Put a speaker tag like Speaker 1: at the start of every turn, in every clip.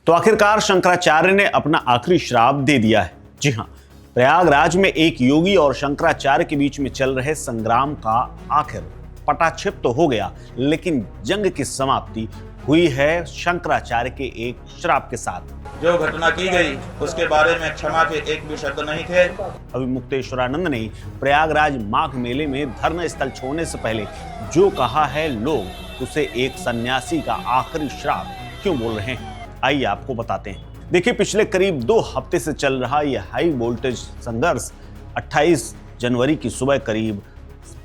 Speaker 1: तो आखिरकार शंकराचार्य ने अपना आखिरी श्राप दे दिया है। जी हाँ, प्रयागराज में एक योगी और शंकराचार्य के बीच में चल रहे संग्राम का आखिर पटाक्षेप तो हो गया, लेकिन जंग की समाप्ति हुई है शंकराचार्य के एक श्राप के साथ।
Speaker 2: जो घटना की गई उसके बारे में क्षमा के एक भी शब्द नहीं थे।
Speaker 1: अभिमुक्तेश्वरानंद ने प्रयागराज माघ मेले में धर्म स्थल छोड़ने से पहले जो कहा है, लोग उसे एक सन्यासी का आखिरी श्राप क्यों बोल रहे हैं, आइए आपको बताते हैं। देखिए, पिछले करीब 2 हफ्ते से चल रहा यह हाई वोल्टेज संघर्ष 28 जनवरी की सुबह करीब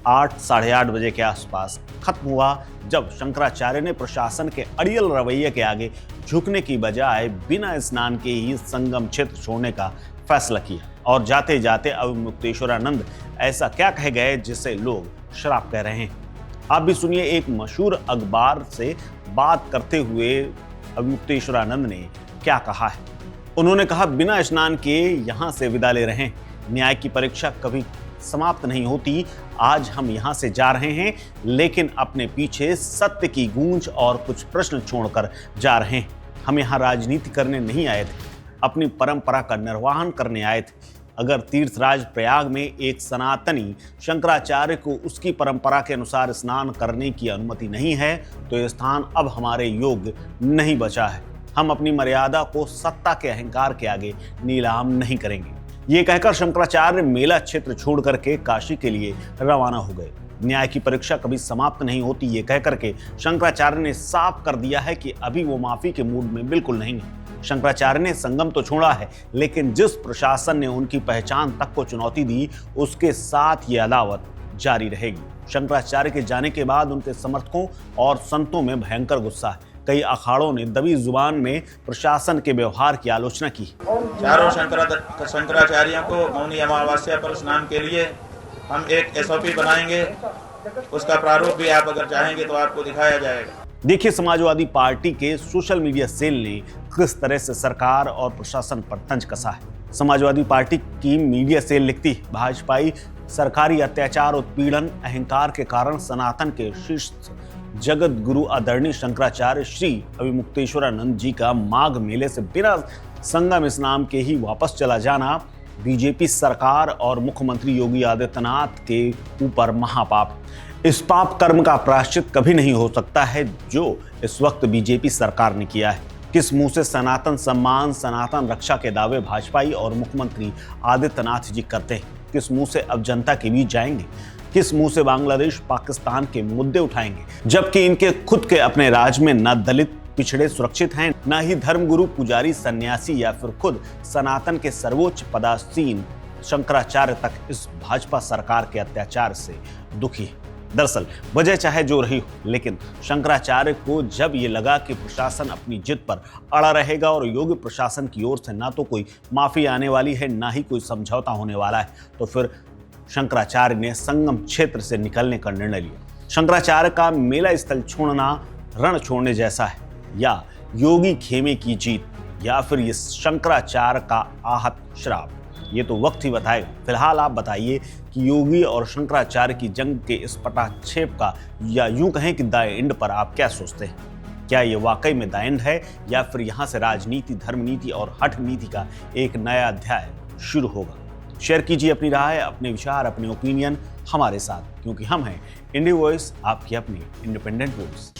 Speaker 1: 8 साढ़े 8 बजे के आसपास खत्म हुआ, जब शंकराचार्य ने प्रशासन के अड़ियल रवैये के आगे झुकने की बजाय बिना स्नान के ही संगम क्षेत्र छोड़ने का फैसला किया। और जाते जाते अभिमुक्तेश्वरानंद ऐसा क्या कह गए जिसे लोग श्राप कह रहे हैं। आप भी सुनिए, एक मशहूर अखबार से बात करते हुए अभिमुक्तेश्वरानंद ने क्या कहा है। उन्होंने कहा, बिना स्नान के यहाँ से विदा ले रहे हैं। न्याय की परीक्षा कभी समाप्त नहीं होती। आज हम यहाँ से जा रहे हैं, लेकिन अपने पीछे सत्य की गूंज और कुछ प्रश्न छोड़कर जा रहे हैं। हम यहाँ राजनीति करने नहीं आए थे, अपनी परंपरा का निर्वहन करने आए थे। अगर तीर्थराज प्रयाग में एक सनातनी शंकराचार्य को उसकी परंपरा के अनुसार स्नान करने की अनुमति नहीं है, तो यह स्थान अब हमारे योग्य नहीं बचा है। हम अपनी मर्यादा को सत्ता के अहंकार के आगे नीलाम नहीं करेंगे। ये कहकर शंकराचार्य मेला क्षेत्र छोड़ करके काशी के लिए रवाना हो गए। न्याय की परीक्षा कभी समाप्त नहीं होती, ये कहकर के शंकराचार्य ने साफ कर दिया है कि अभी वो माफी के मूड में बिल्कुल नहीं है। शंकराचार्य ने संगम तो छोड़ा है, लेकिन जिस प्रशासन ने उनकी पहचान तक को चुनौती दी, उसके साथ ये अदावत जारी रहेगी। शंकराचार्य के जाने के बाद उनके समर्थकों और संतों में भयंकर गुस्सा है। कई अखाड़ों ने दबी जुबान में प्रशासन के व्यवहार की आलोचना की।
Speaker 2: चारों शंकराचार्यों को मौनी अमावस्या पर स्नान के लिए हम एक SOP बनाएंगे। उसका प्रारूप भी आप अगर चाहेंगे तो आपको दिखाया जाएगा।
Speaker 1: देखिए, समाजवादी पार्टी के सोशल मीडिया सेल ने किस तरह से सरकार और प्रशासन पर तंज कसा है। समाजवादी पार्टी की मीडिया सेल लिखती है, भाजपाई सरकारी अत्याचार, उत्पीड़न, अहंकार के कारण सनातन के शीर्ष जगत गुरु आदरणीय शंकराचार्य श्री अभिमुक्तेश्वरानंद जी का माघ मेले से बिना संगम स्नान के ही वापस चला जाना बीजेपी सरकार और मुख्यमंत्री योगी आदित्यनाथ के ऊपर महापाप। इस पाप कर्म का प्रायश्चित कभी नहीं हो सकता है जो इस वक्त बीजेपी सरकार ने किया है। किस मुंह से सनातन सम्मान, सनातन रक्षा के दावे भाजपाई और मुख्यमंत्री आदित्यनाथ जी करते हैं? किस मुंह से अब जनता के बीच जाएंगे? किस मुंह से बांग्लादेश, पाकिस्तान के मुद्दे उठाएंगे, जबकि इनके खुद के अपने राज्य में न दलित पिछड़े सुरक्षित हैं, न ही धर्मगुरु, पुजारी, सन्यासी या फिर खुद सनातन के सर्वोच्च पदासीन शंकराचार्य तक इस भाजपा सरकार के अत्याचार से दुखी है। दरअसल वजह चाहे जो रही हो, लेकिन शंकराचार्य को जब ये लगा कि प्रशासन अपनी जिद पर अड़ा रहेगा और योगी प्रशासन की ओर से ना तो कोई माफी आने वाली है, ना ही कोई समझौता होने वाला है, तो फिर शंकराचार्य ने संगम क्षेत्र से निकलने का निर्णय लिया। शंकराचार्य का मेला स्थल छोड़ना रण छोड़ने जैसा है, या योगी खेमे की जीत, या फिर ये शंकराचार्य का आहत श्राप, ये तो वक्त ही बताएगा। फिलहाल आप बताइए कि योगी और शंकराचार्य की जंग के इस पटाक्षेप का, या यूं कहें कि द एंड पर आप क्या सोचते हैं? क्या ये वाकई में द एंड है, या फिर यहाँ से राजनीति, धर्मनीति और हठ नीति का एक नया अध्याय शुरू होगा? शेयर कीजिए अपनी राय, अपने विचार, अपने ओपिनियन हमारे साथ, क्योंकि हम हैं इंडिया वॉइस, आपकी अपनी इंडिपेंडेंट वॉइस।